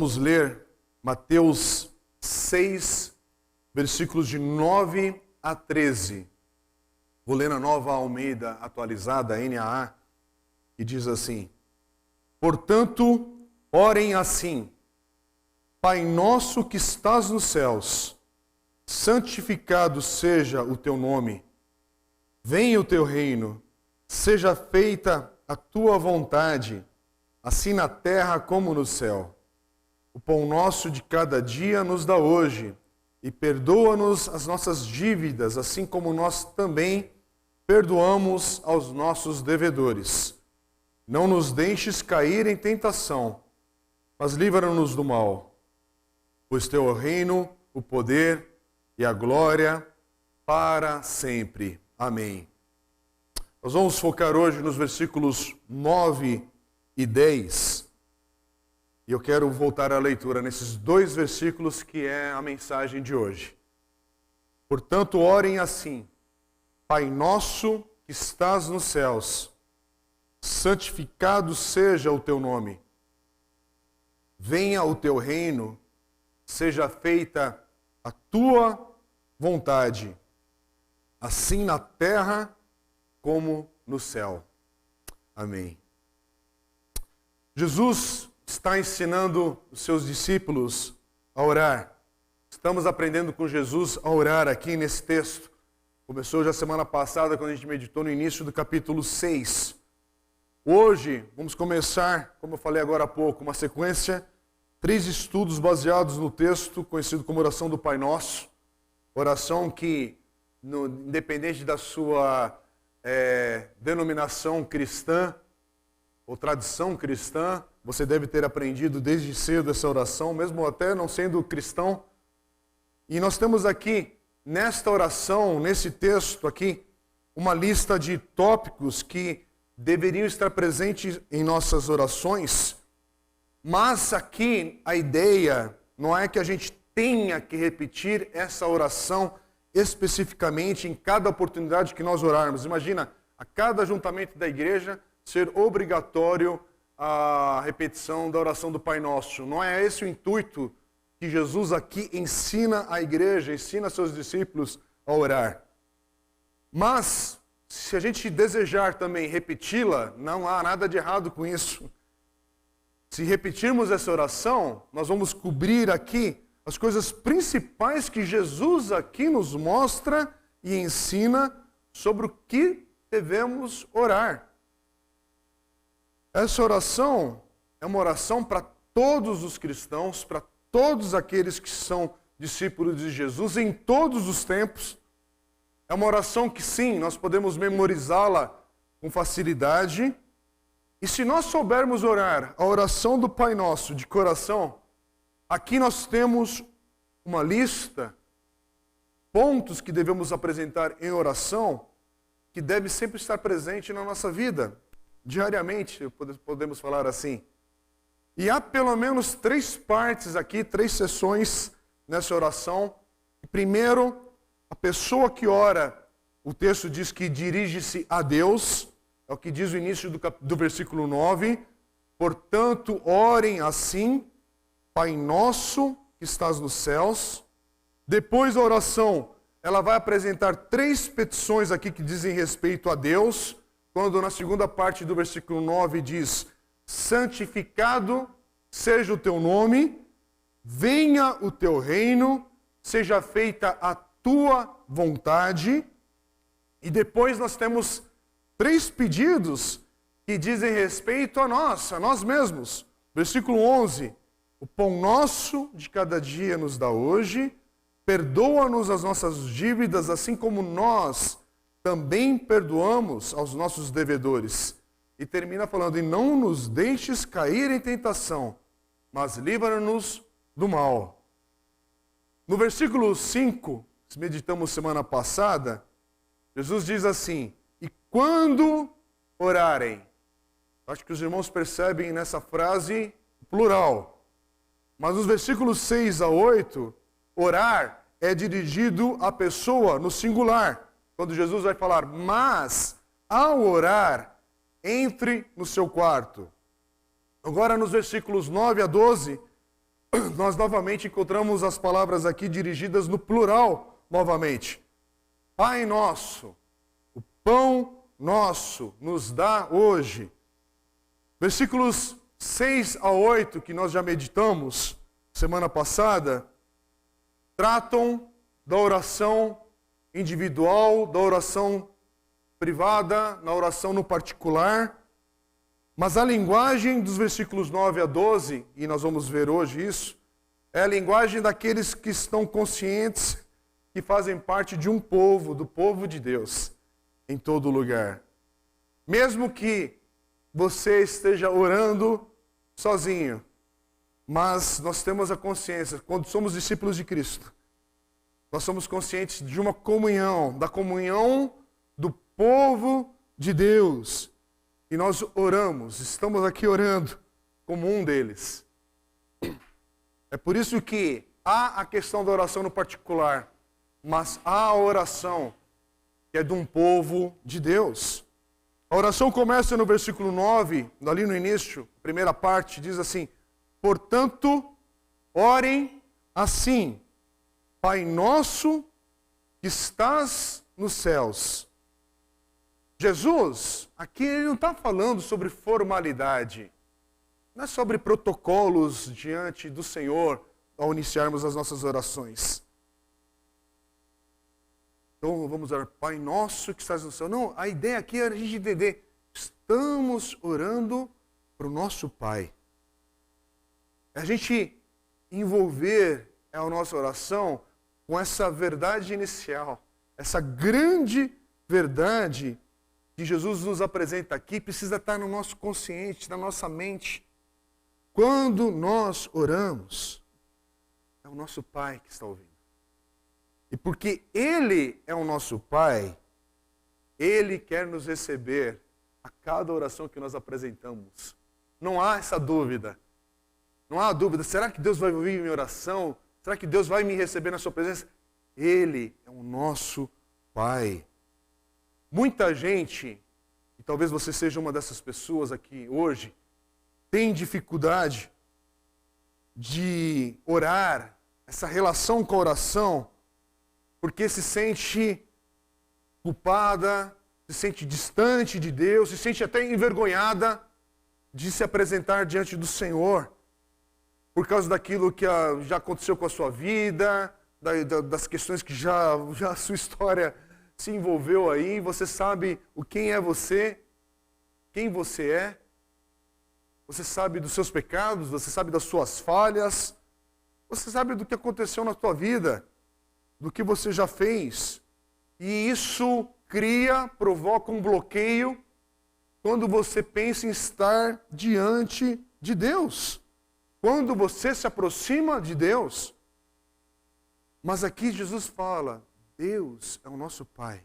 Vamos ler Mateus 6, versículos de 9 a 13. Vou ler na Nova Almeida atualizada, NAA, que diz assim: Portanto, orem assim: Pai nosso que estás nos céus, santificado seja o teu nome. Venha o teu reino, seja feita a tua vontade, assim na terra como no céu. O pão nosso de cada dia nos dá hoje, e perdoa-nos as nossas dívidas, assim como nós também perdoamos aos nossos devedores. Não nos deixes cair em tentação, mas livra-nos do mal. Pois teu é o reino, o poder e a glória para sempre. Amém. Nós vamos focar hoje nos versículos 9 e 10. E eu quero voltar à leitura nesses dois versículos que é a mensagem de hoje. Portanto, orem assim: Pai nosso que estás nos céus, santificado seja o teu nome. Venha o teu reino, seja feita a tua vontade, assim na terra como no céu. Amém. Jesus está ensinando os seus discípulos a orar. Estamos aprendendo com Jesus a orar aqui nesse texto. Começou já semana passada, quando a gente meditou no início do capítulo 6. Hoje, vamos começar, como eu falei agora há pouco, uma sequência, 3 estudos baseados no texto, conhecido como oração do Pai Nosso. Oração que, independente da sua denominação cristã ou tradição cristã, você deve ter aprendido desde cedo essa oração, mesmo até não sendo cristão. E nós temos aqui, nesta oração, nesse texto aqui, uma lista de tópicos que deveriam estar presentes em nossas orações. Mas aqui a ideia não é que a gente tenha que repetir essa oração especificamente em cada oportunidade que nós orarmos. Imagina, a cada ajuntamento da igreja ser obrigatório a repetição da oração do Pai Nosso. Não é esse o intuito que Jesus aqui ensina a igreja, ensina seus discípulos a orar. Mas, se a gente desejar também repeti-la, não há nada de errado com isso. Se repetirmos essa oração, nós vamos cobrir aqui as coisas principais que Jesus aqui nos mostra e ensina sobre o que devemos orar. Essa oração é uma oração para todos os cristãos, para todos aqueles que são discípulos de Jesus em todos os tempos. É uma oração que sim, nós podemos memorizá-la com facilidade. E se nós soubermos orar a oração do Pai Nosso de coração, aqui nós temos uma lista, pontos que devemos apresentar em oração, que deve sempre estar presente na nossa vida, diariamente, podemos falar assim. E há pelo menos 3 partes aqui, 3 sessões nessa oração. Primeiro, a pessoa que ora, o texto diz que dirige-se a Deus, é o que diz o início do versículo 9. Portanto, orem assim: Pai nosso que estás nos céus. Depois da oração, ela vai apresentar 3 petições aqui que dizem respeito a Deus, quando na segunda parte do versículo 9 diz: santificado seja o teu nome, venha o teu reino, seja feita a tua vontade. E depois nós temos 3 pedidos que dizem respeito a nós mesmos. Versículo 11: o pão nosso de cada dia nos dá hoje, perdoa-nos as nossas dívidas, assim como nós também perdoamos aos nossos devedores. E termina falando: e não nos deixes cair em tentação, mas livra-nos do mal. No versículo 5, que meditamos semana passada, Jesus diz assim: e quando orarem. Acho que os irmãos percebem nessa frase plural. Mas nos versículos 6 a 8, orar é dirigido à pessoa no singular. Quando Jesus vai falar: mas ao orar, entre no seu quarto. Agora nos versículos 9 a 12, nós novamente encontramos as palavras aqui dirigidas no plural, novamente. Pai nosso, o pão nosso nos dá hoje. Versículos 6 a 8, que nós já meditamos semana passada, tratam da oração individual, da oração privada, na oração no particular. Mas a linguagem dos versículos 9 a 12, e nós vamos ver hoje isso, é a linguagem daqueles que estão conscientes que fazem parte de um povo, do povo de Deus, em todo lugar. Mesmo que você esteja orando sozinho, mas nós temos a consciência, quando somos discípulos de Cristo, nós somos conscientes de uma comunhão, da comunhão do povo de Deus. E nós oramos, estamos aqui orando como um deles. É por isso que há a questão da oração no particular, mas há a oração que é de um povo de Deus. A oração começa no versículo 9, ali no início, primeira parte, diz assim: portanto, orem assim, Pai nosso que estás nos céus. Jesus, aqui ele não está falando sobre formalidade, não é sobre protocolos diante do Senhor ao iniciarmos as nossas orações. Então vamos orar, Pai nosso que estás no céu. Não, a ideia aqui é a gente entender, estamos orando para o nosso Pai. É a gente envolver a nossa oração com essa verdade inicial, essa grande verdade que Jesus nos apresenta aqui, precisa estar no nosso consciente, na nossa mente. Quando nós oramos, é o nosso Pai que está ouvindo. E porque Ele é o nosso Pai, Ele quer nos receber a cada oração que nós apresentamos. Não há essa dúvida. Não há dúvida. Será que Deus vai ouvir minha oração? Será que Deus vai me receber na sua presença? Ele é o nosso Pai. Muita gente, e talvez você seja uma dessas pessoas aqui hoje, tem dificuldade de orar, essa relação com a oração, porque se sente culpada, se sente distante de Deus, se sente até envergonhada de se apresentar diante do Senhor, por causa daquilo que já aconteceu com a sua vida, das questões que já a sua história se envolveu aí, você sabe quem é você, quem você é, você sabe dos seus pecados, você sabe das suas falhas, você sabe do que aconteceu na tua vida, do que você já fez, e isso provoca um bloqueio quando você pensa em estar diante de Deus, quando você se aproxima de Deus. Mas aqui Jesus fala, Deus é o nosso Pai.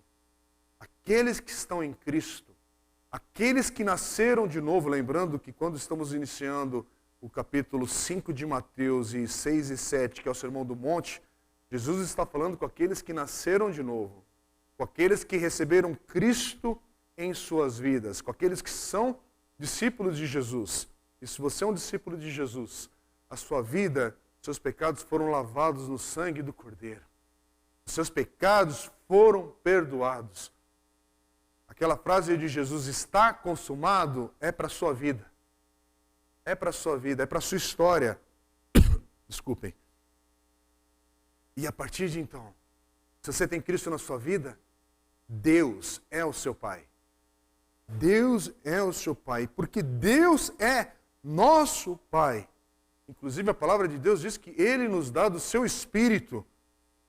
Aqueles que estão em Cristo, aqueles que nasceram de novo, lembrando que quando estamos iniciando o capítulo 5 de Mateus e 6 e 7, que é o Sermão do Monte, Jesus está falando com aqueles que nasceram de novo, com aqueles que receberam Cristo em suas vidas, com aqueles que são discípulos de Jesus. E se você é um discípulo de Jesus, a sua vida, seus pecados foram lavados no sangue do Cordeiro. Os seus pecados foram perdoados. Aquela frase de Jesus, está consumado, é para a sua vida. É para a sua vida, é para a sua história. Desculpem. E a partir de então, se você tem Cristo na sua vida, Deus é o seu Pai. Deus é o seu Pai, porque Deus é nosso Pai. Inclusive a palavra de Deus diz que Ele nos dá do seu Espírito.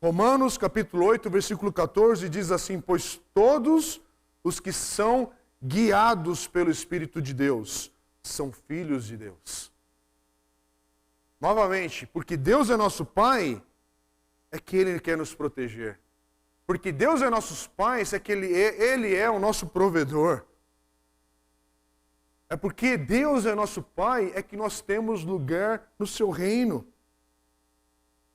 Romanos capítulo 8, versículo 14 diz assim, pois todos os que são guiados pelo Espírito de Deus são filhos de Deus. Novamente, porque Deus é nosso Pai, é que Ele quer nos proteger. Porque Deus é nosso Pai, é que Ele é o nosso provedor. É porque Deus é nosso Pai, é que nós temos lugar no seu reino.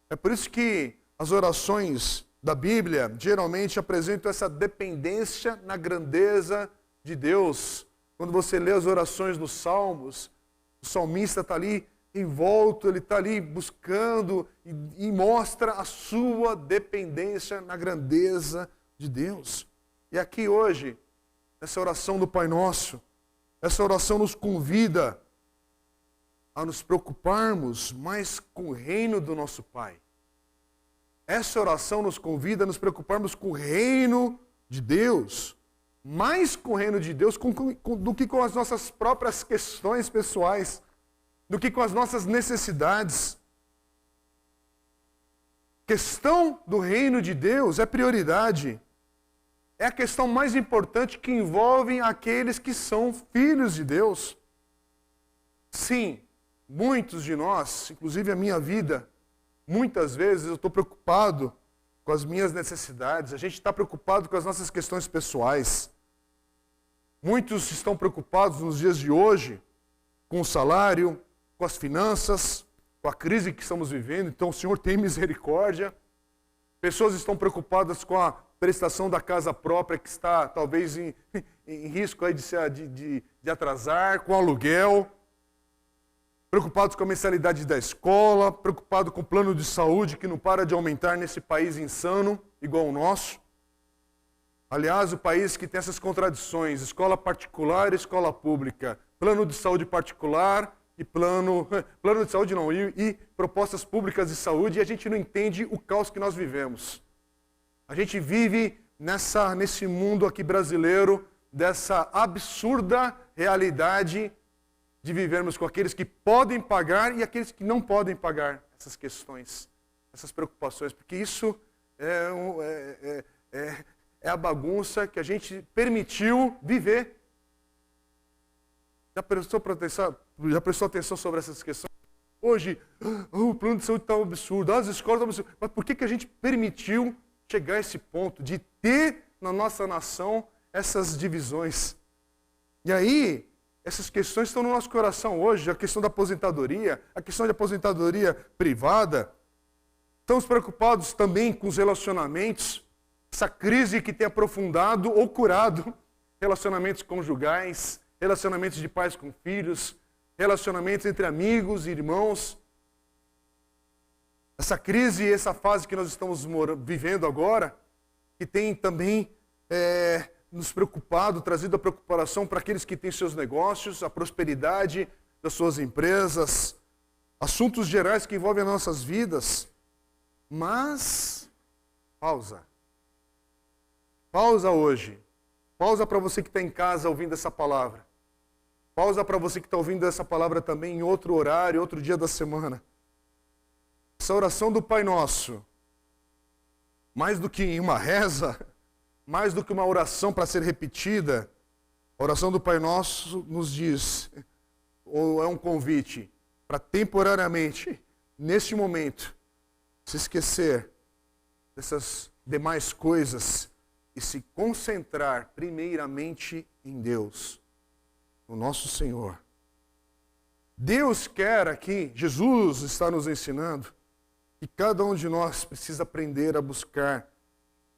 É por isso que as orações da Bíblia geralmente apresentam essa dependência na grandeza de Deus. Quando você lê as orações nos Salmos, o salmista está ali envolto, ele está ali buscando e mostra a sua dependência na grandeza de Deus. E aqui hoje, essa oração do Pai Nosso, essa oração nos convida a nos preocuparmos mais com o reino do nosso Pai. Essa oração nos convida a nos preocuparmos com o reino de Deus, mais com o reino de Deus do que com as nossas próprias questões pessoais, do que com as nossas necessidades. A questão do reino de Deus é prioridade. É a questão mais importante que envolve aqueles que são filhos de Deus. Sim, muitos de nós, inclusive a minha vida, muitas vezes eu estou preocupado com as minhas necessidades. A gente está preocupado com as nossas questões pessoais. Muitos estão preocupados nos dias de hoje com o salário, com as finanças, com a crise que estamos vivendo. Então o Senhor tem misericórdia. Pessoas estão preocupadas com a prestação da casa própria, que está talvez em risco aí de atrasar, com o aluguel. Preocupados com a mensalidade da escola, preocupados com o plano de saúde que não para de aumentar nesse país insano, igual o nosso. Aliás, o país que tem essas contradições, escola particular e escola pública, plano de saúde particular e plano de saúde não, e propostas públicas de saúde, e a gente não entende o caos que nós vivemos. A gente vive nesse mundo aqui brasileiro, dessa absurda realidade de vivermos com aqueles que podem pagar e aqueles que não podem pagar essas questões, essas preocupações, porque isso é a bagunça que a gente permitiu viver. Já prestou atenção sobre essas questões? Hoje, o plano de saúde está um absurdo, as escolas estão absurdas. Mas por que a gente permitiu chegar a esse ponto de ter na nossa nação essas divisões? E aí, essas questões estão no nosso coração hoje, a questão da aposentadoria, a questão de aposentadoria privada. Estamos preocupados também com os relacionamentos, essa crise que tem aprofundado ou curado relacionamentos conjugais, relacionamentos de pais com filhos, relacionamentos entre amigos e irmãos. Essa crise e essa fase que nós estamos vivendo agora, que tem também nos preocupado, trazido a preocupação para aqueles que têm seus negócios, a prosperidade das suas empresas, assuntos gerais que envolvem as nossas vidas. Mas, pausa. Pausa hoje. Pausa para você que está em casa ouvindo essa palavra. Pausa para você que está ouvindo essa palavra também em outro horário, outro dia da semana. Essa oração do Pai Nosso, mais do que uma reza, mais do que uma oração para ser repetida, a oração do Pai Nosso nos diz, ou é um convite, para temporariamente, neste momento, se esquecer dessas demais coisas e se concentrar primeiramente em Deus, no nosso Senhor. Deus quer aqui, Jesus está nos ensinando, que cada um de nós precisa aprender a buscar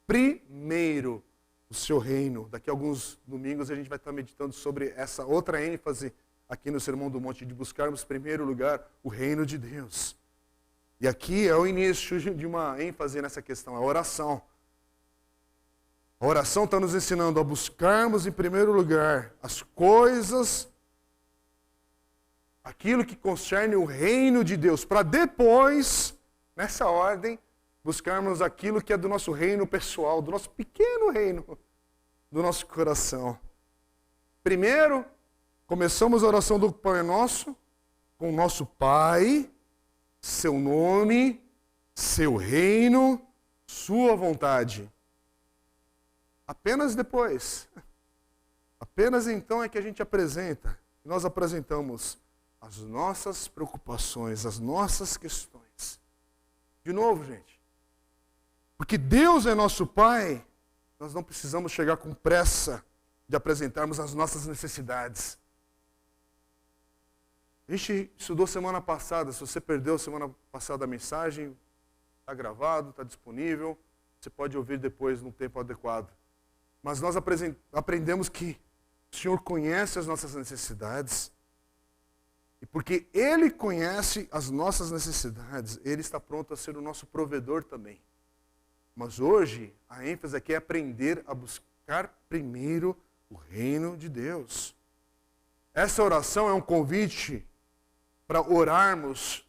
primeiro o seu reino. Daqui a alguns domingos a gente vai estar meditando sobre essa outra ênfase aqui no Sermão do Monte, de buscarmos em primeiro lugar o reino de Deus. E aqui é o início de uma ênfase nessa questão, a oração. A oração está nos ensinando a buscarmos em primeiro lugar as coisas, aquilo que concerne o reino de Deus, para depois, nessa ordem, buscarmos aquilo que é do nosso reino pessoal, do nosso pequeno reino, do nosso coração. Primeiro, começamos a oração do Pai Nosso com o nosso Pai, seu nome, seu reino, sua vontade. Apenas depois, apenas então é que a gente apresenta, nós apresentamos as nossas preocupações, as nossas questões. De novo, gente, porque Deus é nosso Pai, nós não precisamos chegar com pressa de apresentarmos as nossas necessidades. A gente estudou semana passada, se você perdeu semana passada a mensagem, está gravado, está disponível, você pode ouvir depois num tempo adequado. Mas nós aprendemos que o Senhor conhece as nossas necessidades E porque Ele conhece as nossas necessidades, Ele está pronto a ser o nosso provedor também. Mas hoje, a ênfase aqui é aprender a buscar primeiro o reino de Deus. Essa oração é um convite para orarmos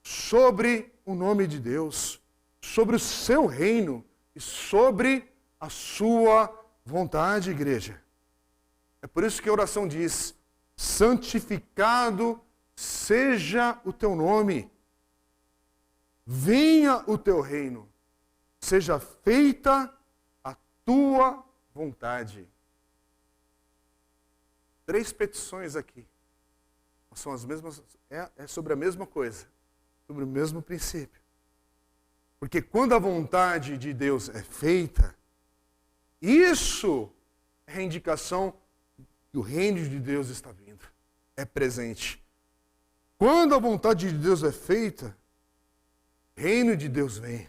sobre o nome de Deus, sobre o seu reino e sobre a sua vontade, igreja. É por isso que a oração diz: santificado seja o teu nome, venha o teu reino, seja feita a tua vontade. 3 petições aqui. São as mesmas, é sobre a mesma coisa, sobre o mesmo princípio. Porque quando a vontade de Deus é feita, isso é a indicação que o reino de Deus está vindo, é presente. Quando a vontade de Deus é feita, o reino de Deus vem.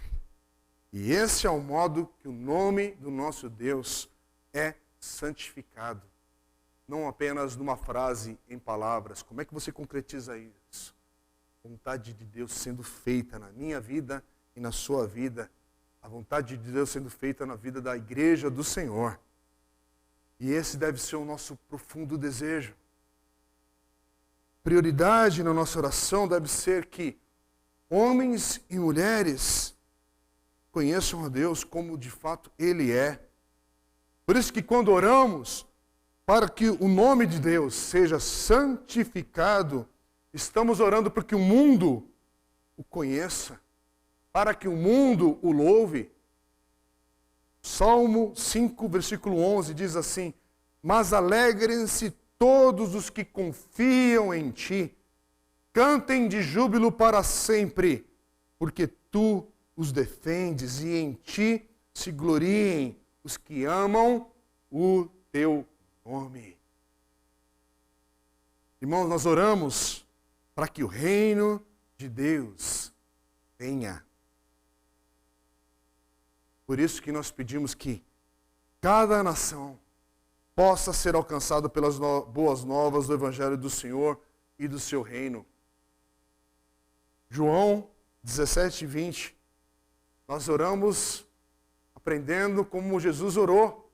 E esse é o modo que o nome do nosso Deus é santificado. Não apenas numa frase, em palavras. Como é que você concretiza isso? A vontade de Deus sendo feita na minha vida e na sua vida. A vontade de Deus sendo feita na vida da igreja do Senhor. E esse deve ser o nosso profundo desejo. Prioridade na nossa oração deve ser que homens e mulheres conheçam a Deus como de fato Ele é. Por isso que quando oramos para que o nome de Deus seja santificado, estamos orando para que o mundo o conheça, para que o mundo o louve. Salmo 5, versículo 11 diz assim: mas alegrem-se todos os que confiam em ti, cantem de júbilo para sempre, porque tu os defendes e em ti se gloriem os que amam o teu nome. Irmãos, nós oramos para que o reino de Deus venha. Por isso que nós pedimos que cada nação possa ser alcançada pelas boas novas do Evangelho do Senhor e do seu reino. João 17, 20. Nós oramos aprendendo como Jesus orou.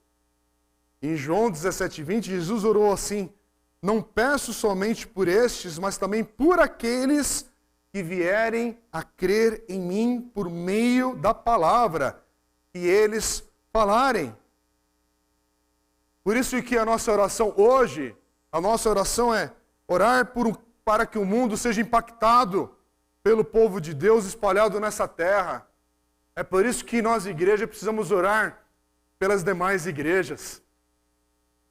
Em João 17, 20, Jesus orou assim: não peço somente por estes, mas também por aqueles que vierem a crer em mim por meio da palavra que eles falarem. Por isso que a nossa oração hoje, a nossa oração é orar para que o mundo seja impactado pelo povo de Deus espalhado nessa terra. É por isso que nós, igreja, precisamos orar pelas demais igrejas.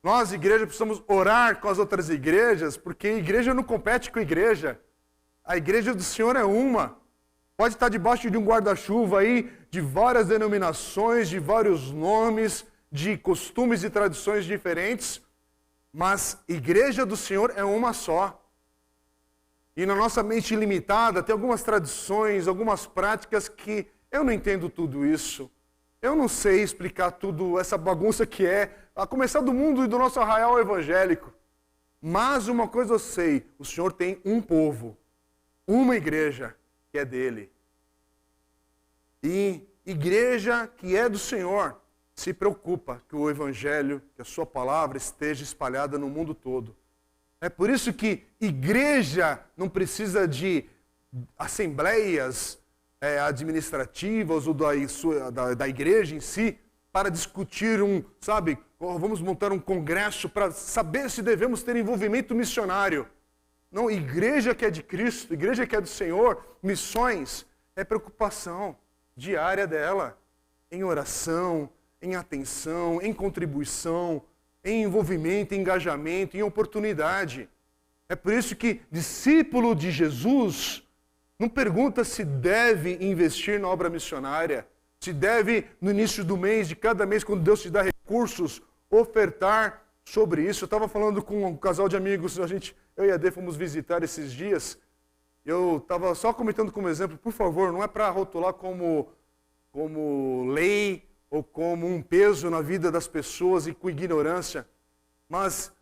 Nós, igreja, precisamos orar com as outras igrejas, porque a igreja não compete com a igreja. A igreja do Senhor é uma. Pode estar debaixo de um guarda-chuva aí, de várias denominações, de vários nomes, de costumes e tradições diferentes, mas a igreja do Senhor é uma só. E na nossa mente limitada, tem algumas tradições, algumas práticas que eu não entendo tudo isso. Eu não sei explicar tudo essa bagunça que é, a começar do mundo e do nosso arraial evangélico. Mas uma coisa eu sei, o Senhor tem um povo, uma igreja que é dele. E igreja que é do Senhor se preocupa que o evangelho, que a sua palavra esteja espalhada no mundo todo. É por isso que igreja não precisa de assembleias administrativas ou da igreja em si para discutir vamos montar um congresso para saber se devemos ter envolvimento missionário. Não, igreja que é de Cristo, igreja que é do Senhor, missões, é preocupação diária dela, em oração, em atenção, em contribuição, em envolvimento, em engajamento, em oportunidade. É por isso que discípulo de Jesus não pergunta se deve investir na obra missionária, se deve, no início do mês, de cada mês, quando Deus te dá recursos, ofertar sobre isso. Eu estava falando com um casal de amigos, eu e a Dê fomos visitar esses dias. Eu estava só comentando como exemplo, por favor, não é para rotular como lei ou como um peso na vida das pessoas e com ignorância, mas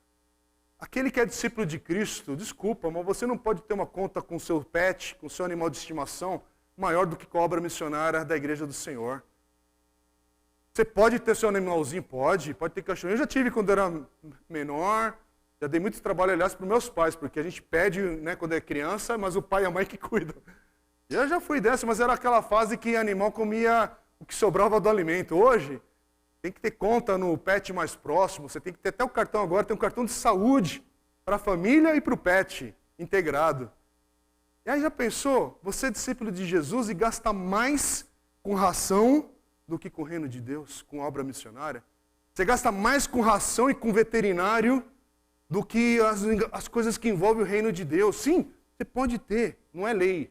aquele que é discípulo de Cristo, desculpa, mas você não pode ter uma conta com o seu pet, com o seu animal de estimação, maior do que com a obra missionária da Igreja do Senhor. Você pode ter seu animalzinho? Pode ter cachorrinho. Eu já tive quando era menor, já dei muito trabalho, aliás, para os meus pais, porque a gente pede, né, quando é criança, mas o pai e a mãe que cuidam. Eu já fui dessa, mas era aquela fase que animal comia o que sobrava do alimento. Hoje, tem que ter conta no pet mais próximo, você tem que ter até o cartão agora, tem um cartão de saúde para a família e para o pet integrado. E aí já pensou, você é discípulo de Jesus e gasta mais com ração do que com o reino de Deus, com obra missionária? Você gasta mais com ração e com veterinário do que as coisas que envolvem o reino de Deus. Sim, você pode ter, não é lei.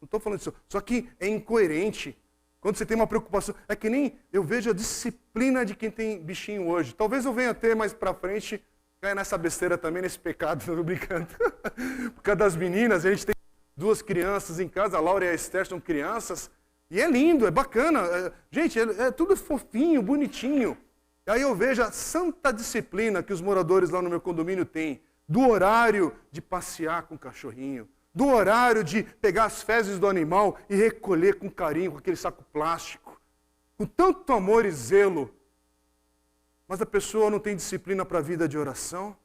Não estou falando disso. Só que é incoerente. Quando você tem uma preocupação, é que nem eu vejo a disciplina de quem tem bichinho hoje. Talvez eu venha ter mais para frente, caia nessa besteira também, nesse pecado, não estou brincando. Por causa das meninas, a gente tem 2 crianças em casa, a Laura e a Esther são crianças, e é lindo, é bacana. Gente, é tudo fofinho, bonitinho. E aí eu vejo a santa disciplina que os moradores lá no meu condomínio têm, do horário de passear com o cachorrinho, do horário de pegar as fezes do animal e recolher com carinho, com aquele saco plástico, com tanto amor e zelo. Mas a pessoa não tem disciplina para a vida de oração,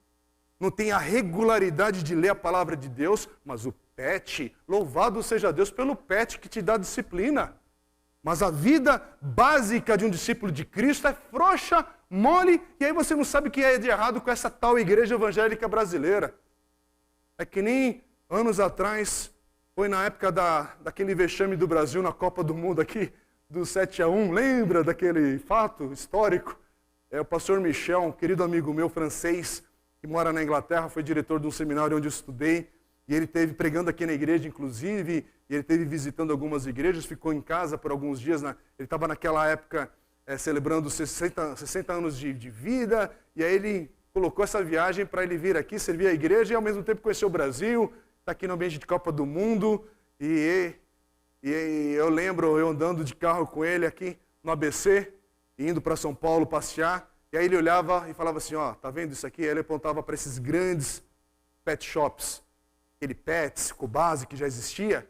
não tem a regularidade de ler a palavra de Deus, mas o pet, louvado seja Deus pelo pet que te dá disciplina. Mas a vida básica de um discípulo de Cristo é frouxa, mole, e aí você não sabe o que é de errado com essa tal igreja evangélica brasileira. É que nem anos atrás, foi na época daquele vexame do Brasil na Copa do Mundo aqui, do 7-1, lembra daquele fato histórico? O pastor Michel, um querido amigo meu francês, que mora na Inglaterra, foi diretor de um seminário onde eu estudei, e ele esteve pregando aqui na igreja, inclusive, e ele esteve visitando algumas igrejas, ficou em casa por alguns dias, ele estava naquela época celebrando 60 anos de vida, e aí ele colocou essa viagem para ele vir aqui, servir a igreja e ao mesmo tempo conhecer o Brasil, está aqui no ambiente de Copa do Mundo, e eu lembro eu andando de carro com ele aqui no ABC, indo para São Paulo passear, e aí ele olhava e falava assim, ó, tá vendo isso aqui? Aí ele apontava para esses grandes pet shops, aquele Pets, Cobase que já existia,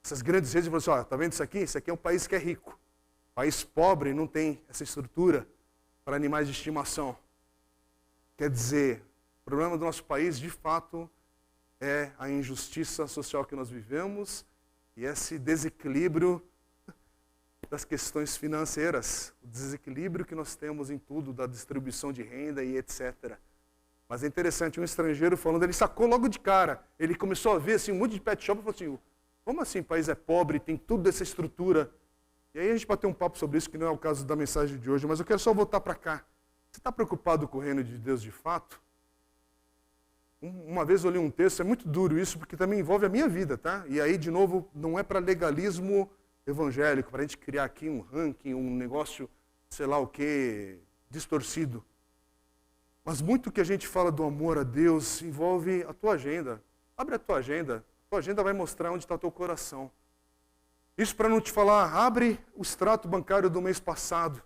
essas grandes redes, e falou assim, ó, tá vendo isso aqui? Isso aqui é um país que é rico. País pobre não tem essa estrutura para animais de estimação. Quer dizer, o problema do nosso país, de fato, é a injustiça social que nós vivemos e esse desequilíbrio das questões financeiras, o desequilíbrio que nós temos em tudo, da distribuição de renda e etc. Mas é interessante, um estrangeiro falando, ele sacou logo de cara, ele começou a ver assim, um monte de pet shop e falou assim, como assim o país é pobre, tem toda essa estrutura? E aí a gente bateu um papo sobre isso, que não é o caso da mensagem de hoje, mas eu quero só voltar para cá. Você está preocupado com o reino de Deus de fato? Uma vez eu li um texto, é muito duro isso, porque também envolve a minha vida, tá? E aí, de novo, não é para legalismo evangélico, para a gente criar aqui um ranking, um negócio, sei lá o quê, distorcido. Mas muito que a gente fala do amor a Deus envolve a tua agenda. Abre a tua agenda vai mostrar onde está o teu coração. Isso para não te falar, abre o extrato bancário do mês passado,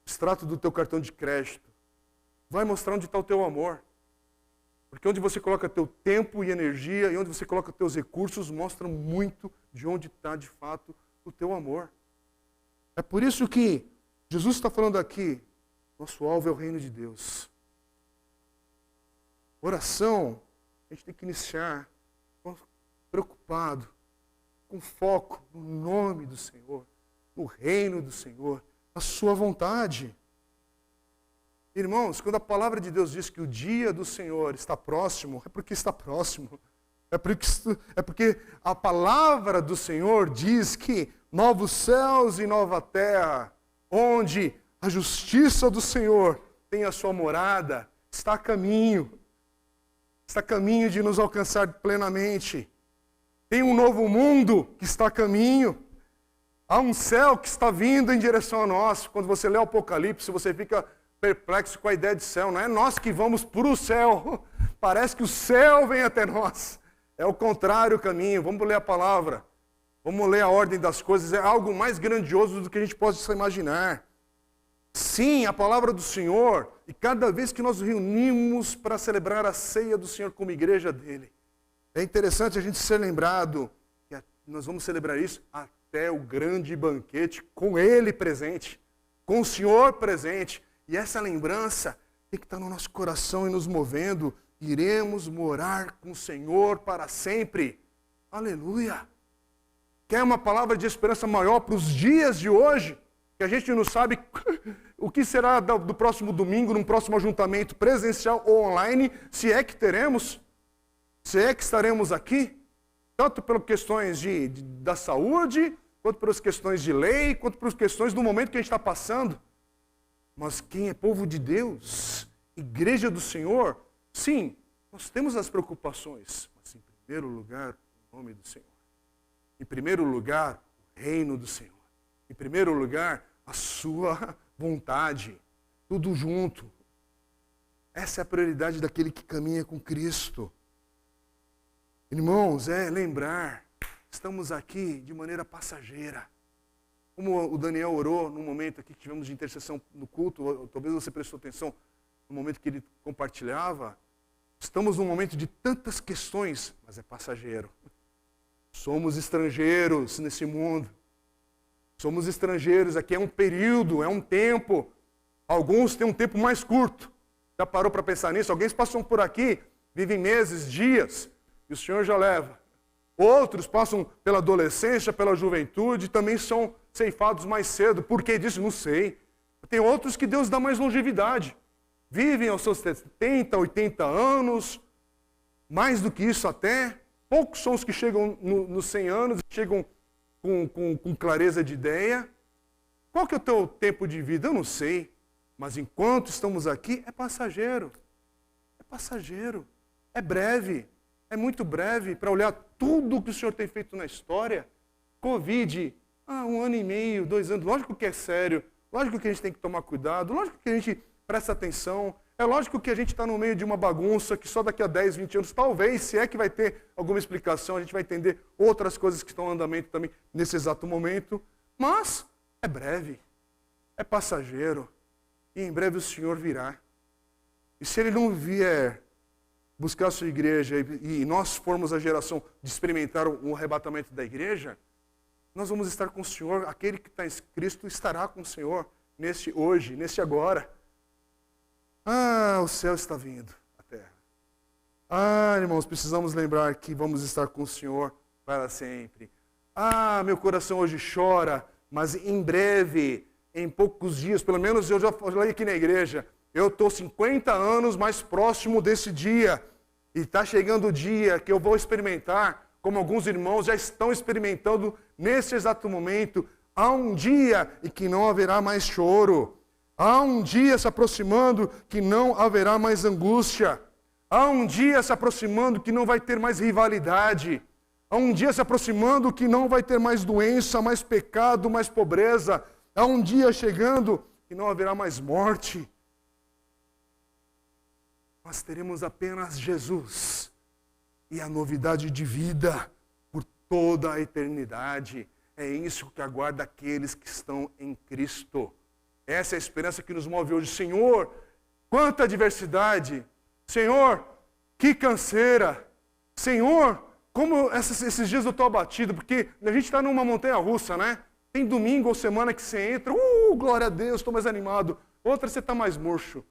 o extrato do teu cartão de crédito. Vai mostrar onde está o teu amor. Porque onde você coloca teu tempo e energia e onde você coloca teus recursos mostra muito de onde está de fato o teu amor. É por isso que Jesus está falando aqui, nosso alvo é o reino de Deus. Oração, a gente tem que iniciar preocupado, com foco no nome do Senhor, no reino do Senhor, na sua vontade. Irmãos, quando a palavra de Deus diz que o dia do Senhor está próximo, é porque está próximo. É porque a palavra do Senhor diz que novos céus e nova terra, onde a justiça do Senhor tem a sua morada, está a caminho. Está a caminho de nos alcançar plenamente. Tem um novo mundo que está a caminho. Há um céu que está vindo em direção a nós. Quando você lê o Apocalipse, você fica perplexo com a ideia de céu. Não é nós que vamos para o céu. Parece que o céu vem até nós. É o contrário o caminho. Vamos ler a palavra. Vamos ler a ordem das coisas. É algo mais grandioso do que a gente possa imaginar. Sim, a palavra do Senhor. E cada vez que nós reunimos para celebrar a ceia do Senhor como igreja dele, é interessante a gente ser lembrado que nós vamos celebrar isso até o grande banquete com ele presente, com o Senhor presente. E essa lembrança tem que estar no nosso coração e nos movendo. Iremos morar com o Senhor para sempre. Aleluia! Quer uma palavra de esperança maior para os dias de hoje? Que a gente não sabe o que será do próximo domingo, num próximo ajuntamento presencial ou online, se é que teremos, se é que estaremos aqui, tanto pelas questões da saúde, quanto pelas questões de lei, quanto pelas questões do momento que a gente está passando. Mas quem é povo de Deus, igreja do Senhor, sim, nós temos as preocupações, mas em primeiro lugar, o nome do Senhor. Em primeiro lugar, o reino do Senhor. Em primeiro lugar, a sua vontade. Tudo junto. Essa é a prioridade daquele que caminha com Cristo. Irmãos, lembrar, estamos aqui de maneira passageira. Como o Daniel orou no momento aqui que tivemos de intercessão no culto, talvez você prestou atenção no momento que ele compartilhava, estamos num momento de tantas questões, mas é passageiro. Somos estrangeiros nesse mundo. Somos estrangeiros, aqui é um período, é um tempo. Alguns têm um tempo mais curto. Já parou para pensar nisso? Alguns passam por aqui, vivem meses, dias, e o Senhor já leva. Outros passam pela adolescência, pela juventude, também são ceifados mais cedo. Por que disso? Não sei. Tem outros que Deus dá mais longevidade. Vivem aos seus 70, 80 anos, mais do que isso até. Poucos são os que chegam nos 100 anos e chegam com clareza de ideia. Qual que é o teu tempo de vida? Eu não sei. Mas enquanto estamos aqui, é passageiro. É passageiro. É breve. É muito breve para olhar tudo o que o Senhor tem feito na história. Covid, 1 ano e meio, 2 anos. Lógico que é sério. Lógico que a gente tem que tomar cuidado. Lógico que a gente presta atenção. É lógico que a gente está no meio de uma bagunça que só daqui a 10, 20 anos, talvez, se é que vai ter alguma explicação, a gente vai entender outras coisas que estão em andamento também nesse exato momento. Mas é breve, é passageiro, e em breve o Senhor virá. E se Ele não vier buscar a sua igreja e nós formos a geração de experimentar o arrebatamento da igreja, nós vamos estar com o Senhor, aquele que está em Cristo estará com o Senhor nesse hoje, nesse agora. O céu está vindo, a terra. Irmãos, precisamos lembrar que vamos estar com o Senhor para sempre. Meu coração hoje chora, mas em breve, em poucos dias, pelo menos eu já falei aqui na igreja, eu estou 50 anos mais próximo desse dia. E está chegando o dia que eu vou experimentar, como alguns irmãos já estão experimentando nesse exato momento. Há um dia em que não haverá mais choro. Há um dia se aproximando que não haverá mais angústia. Há um dia se aproximando que não vai ter mais rivalidade. Há um dia se aproximando que não vai ter mais doença, mais pecado, mais pobreza. Há um dia chegando que não haverá mais morte. Nós teremos apenas Jesus e a novidade de vida por toda a eternidade. É isso que aguarda aqueles que estão em Cristo. Essa é a esperança que nos move hoje. Senhor, quanta diversidade. Senhor, que canseira. Senhor, como esses dias eu estou abatido, porque a gente está numa montanha russa, né? Tem domingo ou semana que você entra, glória a Deus, estou mais animado. Outra você está mais murcho.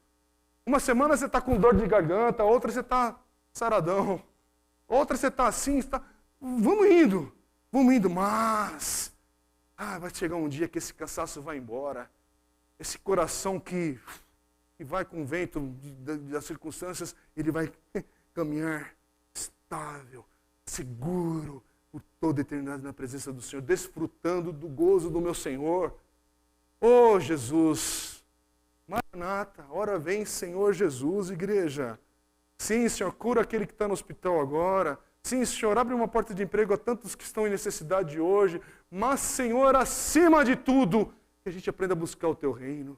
Uma semana você está com dor de garganta, outra você está saradão. Outra você está assim, vamos indo, mas vai chegar um dia que esse cansaço vai embora. Esse coração que vai com o vento das circunstâncias, ele vai caminhar estável, seguro, por toda a eternidade na presença do Senhor, desfrutando do gozo do meu Senhor. Jesus, Maranata, ora vem Senhor Jesus, igreja. Sim, Senhor, cura aquele que está no hospital agora. Sim, Senhor, abre uma porta de emprego a tantos que estão em necessidade hoje. Mas, Senhor, acima de tudo, que a gente aprenda a buscar o Teu reino,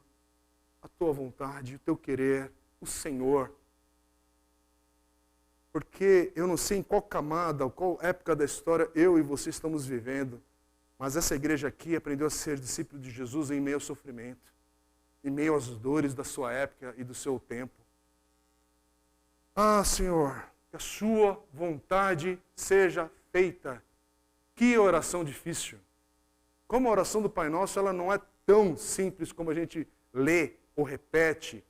a Tua vontade, o Teu querer, o Senhor. Porque eu não sei em qual camada, qual época da história eu e você estamos vivendo, mas essa igreja aqui aprendeu a ser discípulo de Jesus em meio ao sofrimento. em meio às dores da sua época e do seu tempo. Ah, Senhor, que a sua vontade seja feita. Que oração difícil. Como a oração do Pai Nosso, ela não é tão simples como a gente lê ou repete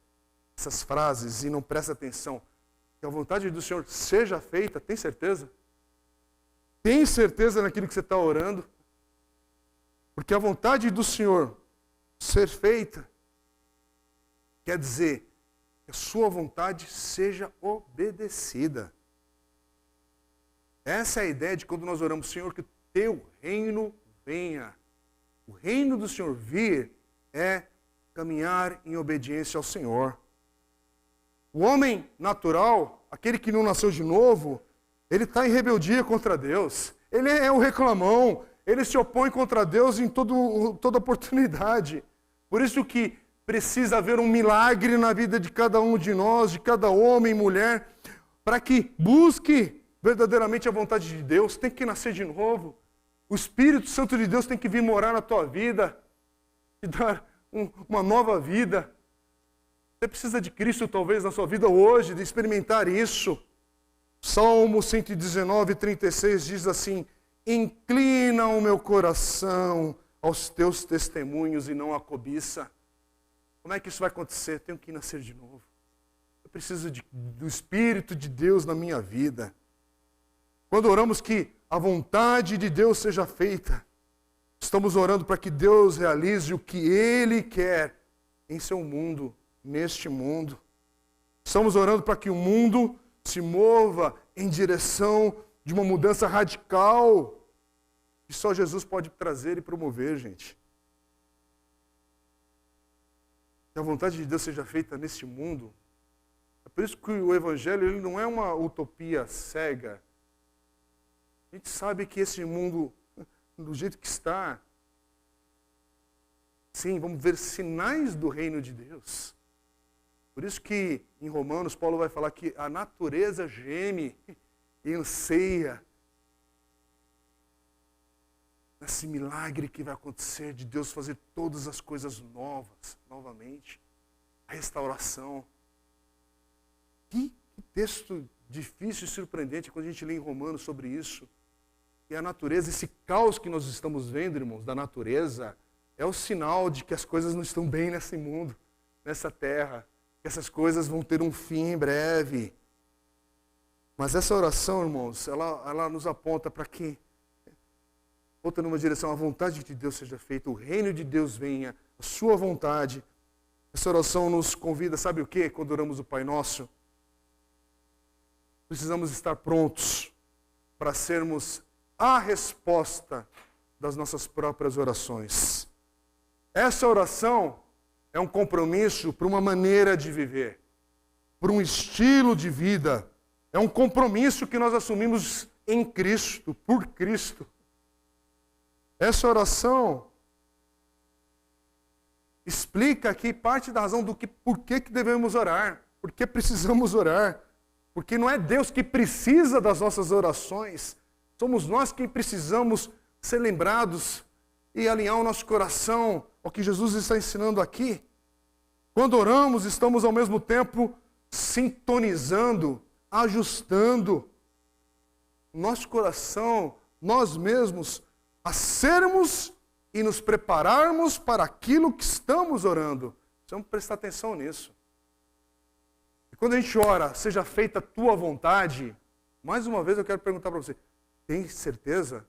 essas frases e não presta atenção. Que a vontade do Senhor seja feita, tem certeza? Tem certeza naquilo que você está orando? Porque a vontade do Senhor ser feita quer dizer que a sua vontade seja obedecida. Essa é a ideia de quando nós oramos, Senhor, que o teu reino venha. O reino do Senhor vir é caminhar em obediência ao Senhor. O homem natural, aquele que não nasceu de novo, ele está em rebeldia contra Deus. Ele é um reclamão, ele se opõe contra Deus em toda oportunidade. Por isso que precisa haver um milagre na vida de cada um de nós, de cada homem e mulher, para que busque verdadeiramente a vontade de Deus. Tem que nascer de novo. O Espírito Santo de Deus tem que vir morar na tua vida e dar uma nova vida. Você precisa de Cristo talvez na sua vida hoje, de experimentar isso. Salmo 119, 36 diz assim: inclina o meu coração aos teus testemunhos e não à cobiça. Como é que isso vai acontecer? Eu tenho que nascer de novo. Eu preciso do Espírito de Deus na minha vida. Quando oramos que a vontade de Deus seja feita, estamos orando para que Deus realize o que Ele quer em seu mundo, neste mundo. Estamos orando para que o mundo se mova em direção de uma mudança radical que só Jesus pode trazer e promover, gente. Que a vontade de Deus seja feita neste mundo. É por isso que o Evangelho ele não é uma utopia cega. A gente sabe que esse mundo, do jeito que está, sim, vamos ver sinais do reino de Deus. Por isso que em Romanos, Paulo vai falar que a natureza geme e anseia esse milagre que vai acontecer de Deus fazer todas as coisas novas, novamente. A restauração. Que texto difícil e surpreendente quando a gente lê em Romanos sobre isso. E a natureza, esse caos que nós estamos vendo, irmãos, da natureza, é o sinal de que as coisas não estão bem nesse mundo, nessa terra. Que essas coisas vão ter um fim em breve. Mas essa oração, irmãos, ela nos aponta para que outra numa direção, a vontade de Deus seja feita, o reino de Deus venha, a sua vontade. Essa oração nos convida, sabe o quê? Quando oramos o Pai Nosso, precisamos estar prontos para sermos a resposta das nossas próprias orações. Essa oração é um compromisso para uma maneira de viver, para um estilo de vida. É um compromisso que nós assumimos em Cristo, por Cristo. Essa oração explica aqui parte da razão do por que devemos orar, por que precisamos orar. Porque não é Deus que precisa das nossas orações, somos nós que precisamos ser lembrados e alinhar o nosso coração ao que Jesus está ensinando aqui. Quando oramos, estamos ao mesmo tempo sintonizando, ajustando nosso coração, nós mesmos, a sermos e nos prepararmos para aquilo que estamos orando. Precisamos prestar atenção nisso. E quando a gente ora, seja feita a tua vontade, mais uma vez eu quero perguntar para você, tem certeza?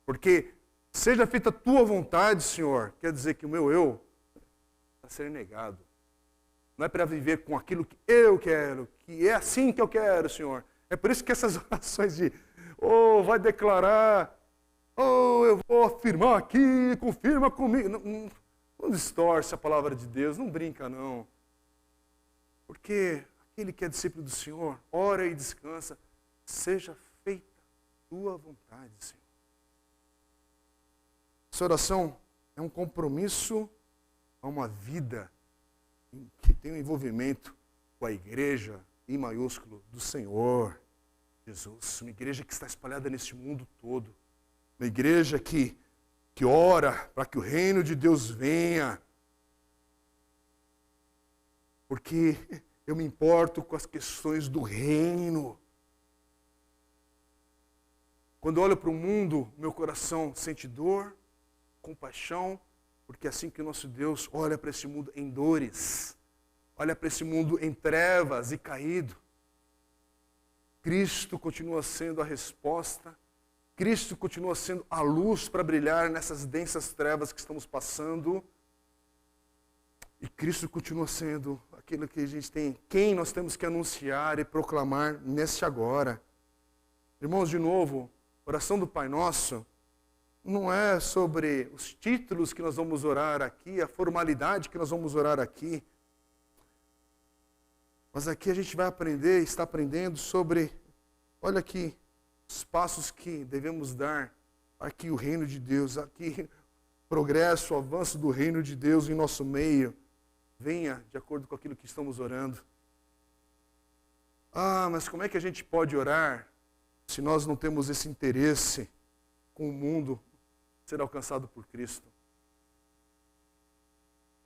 Porque seja feita a tua vontade, Senhor, quer dizer que o meu eu vai ser negado. Não é para viver com aquilo que eu quero, que é assim que eu quero, Senhor. É por isso que essas orações de, vai declarar, eu vou afirmar aqui, confirma comigo. Não distorce a palavra de Deus, não brinca não. Porque aquele que é discípulo do Senhor, ora e descansa, seja feita a tua vontade, Senhor. Essa oração é um compromisso a uma vida que tem um envolvimento com a igreja, em maiúsculo, do Senhor Jesus. Uma igreja que está espalhada neste mundo todo. Uma igreja que ora para que o reino de Deus venha. porque eu me importo com as questões do reino. Quando eu olho para o mundo, meu coração sente dor, compaixão, porque é assim que o nosso Deus olha para esse mundo em dores, olha para esse mundo em trevas e caído. Cristo continua sendo a resposta, Cristo continua sendo a luz para brilhar nessas densas trevas que estamos passando, e Cristo continua sendo aquilo que a gente tem, quem nós temos que anunciar e proclamar neste agora. Irmãos, de novo, a oração do Pai Nosso não é sobre os títulos que nós vamos orar aqui, a formalidade que nós vamos orar aqui. Mas aqui a gente vai aprender, está aprendendo sobre, olha aqui, os passos que devemos dar para que o reino de Deus, aqui, progresso, o avanço do reino de Deus em nosso meio, venha de acordo com aquilo que estamos orando. Ah, mas como é que a gente pode orar se nós não temos esse interesse com o mundo ser alcançado por Cristo?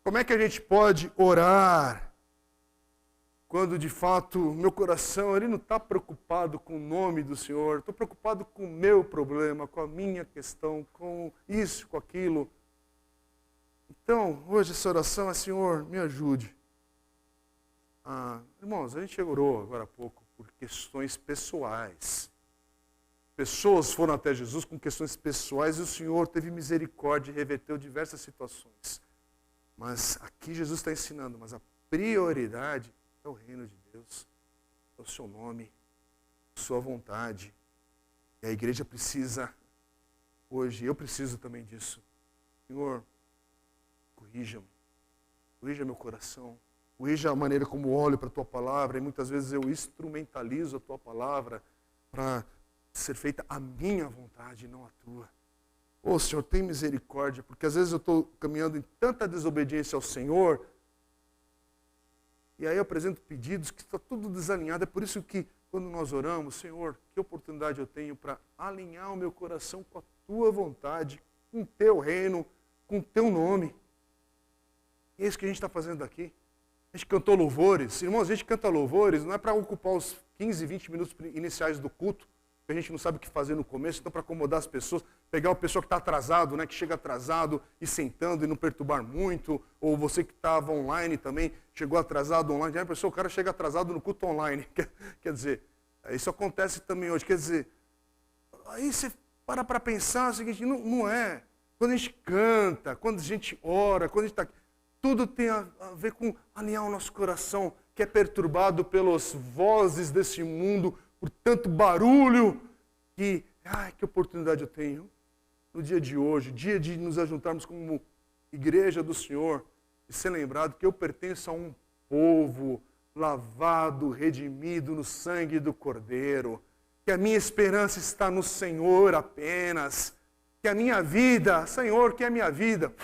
Como é que a gente pode orar quando de fato meu coração ele não está preocupado com o nome do Senhor, estou preocupado com o meu problema, com a minha questão, com isso, com aquilo. Então, hoje essa oração é: Senhor, me ajude. Irmãos, a gente orou agora há pouco por questões pessoais. Pessoas foram até Jesus com questões pessoais e o Senhor teve misericórdia e reverteu diversas situações. Mas aqui Jesus está ensinando, mas a prioridade é o reino de Deus, é o seu nome, a sua vontade. E a igreja precisa, hoje, eu preciso também disso. Senhor, corrija-me, corrija meu coração, corrija a maneira como olho para a tua palavra, e muitas vezes eu instrumentalizo a tua palavra para ser feita a minha vontade, não a tua. Ô Senhor, tem misericórdia, porque às vezes eu estou caminhando em tanta desobediência ao Senhor, e aí eu apresento pedidos que está tudo desalinhado. É por isso que quando nós oramos, Senhor, que oportunidade eu tenho para alinhar o meu coração com a tua vontade, com o teu reino, com o teu nome. E é isso que a gente está fazendo aqui. A gente cantou louvores. Irmãos, a gente canta louvores, não é para ocupar os 15, 20 minutos iniciais do culto, que a gente não sabe o que fazer no começo, então para acomodar as pessoas, pegar o pessoal que está atrasado, né, que chega atrasado e sentando e não perturbar muito, ou você que estava online também, chegou atrasado online, a pessoa, o cara chega atrasado no culto online, quer dizer, isso acontece também hoje, quer dizer, aí você para pensar o seguinte, não é, quando a gente canta, quando a gente ora, quando a gente está aqui, tudo tem a ver com alinhar o nosso coração, que é perturbado pelas vozes desse mundo, por tanto barulho, que oportunidade eu tenho no dia de hoje, dia de nos ajuntarmos como igreja do Senhor, e ser lembrado que eu pertenço a um povo lavado, redimido no sangue do Cordeiro, que a minha esperança está no Senhor apenas, que a minha vida, Senhor, que a minha vida,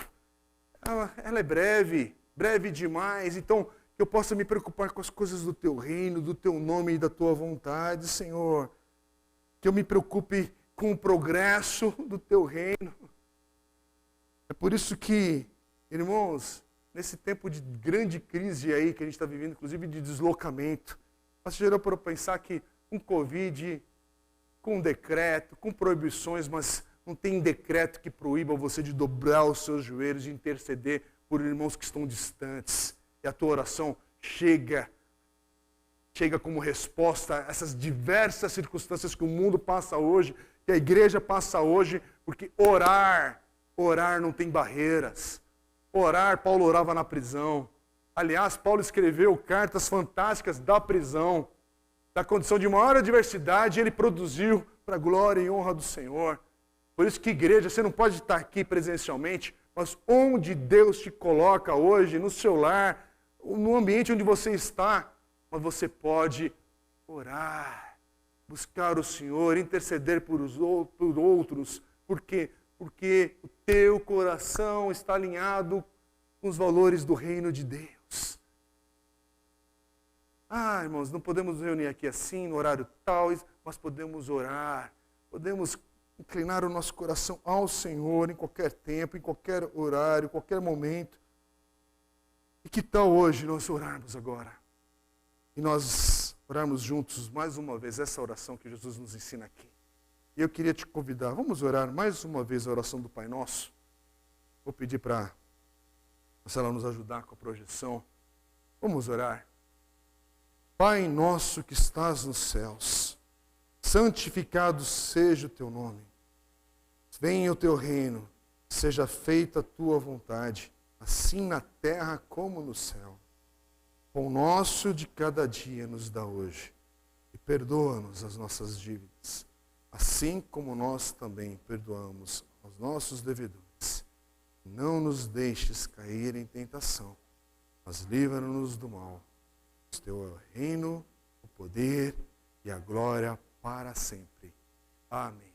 ela é breve, breve demais, então que eu possa me preocupar com as coisas do teu reino, do teu nome e da tua vontade, Senhor. Que eu me preocupe com o progresso do teu reino. É por isso que, irmãos, nesse tempo de grande crise aí que a gente está vivendo, inclusive de deslocamento, você gerou para pensar que com Covid, com decreto, com proibições, mas não tem decreto que proíba você de dobrar os seus joelhos e interceder por irmãos que estão distantes. E a tua oração chega como resposta a essas diversas circunstâncias que o mundo passa hoje, que a igreja passa hoje, porque orar não tem barreiras. Orar, Paulo orava na prisão. Aliás, Paulo escreveu cartas fantásticas da prisão, da condição de maior adversidade, ele produziu para a glória e honra do Senhor. Por isso que igreja, você não pode estar aqui presencialmente, mas onde Deus te coloca hoje, no seu lar, no ambiente onde você está, mas você pode orar, buscar o Senhor, interceder por outros, porque o teu coração está alinhado com os valores do reino de Deus. Irmãos, não podemos nos reunir aqui assim, no horário tal, mas podemos orar, podemos inclinar o nosso coração ao Senhor em qualquer tempo, em qualquer horário, em qualquer momento. E que tal hoje nós orarmos agora? E nós orarmos juntos mais uma vez essa oração que Jesus nos ensina aqui. E eu queria te convidar, vamos orar mais uma vez a oração do Pai Nosso. Vou pedir para a Marcela nos ajudar com a projeção. Vamos orar. Pai nosso que estás nos céus, santificado seja o teu nome. Venha o teu reino, seja feita a tua vontade, assim na terra como no céu. O nosso de cada dia nos dá hoje, e perdoa-nos as nossas dívidas, assim como nós também perdoamos aos nossos devedores. Não nos deixes cair em tentação, mas livra-nos do mal. O teu é o reino, o poder e a glória para sempre. Amém.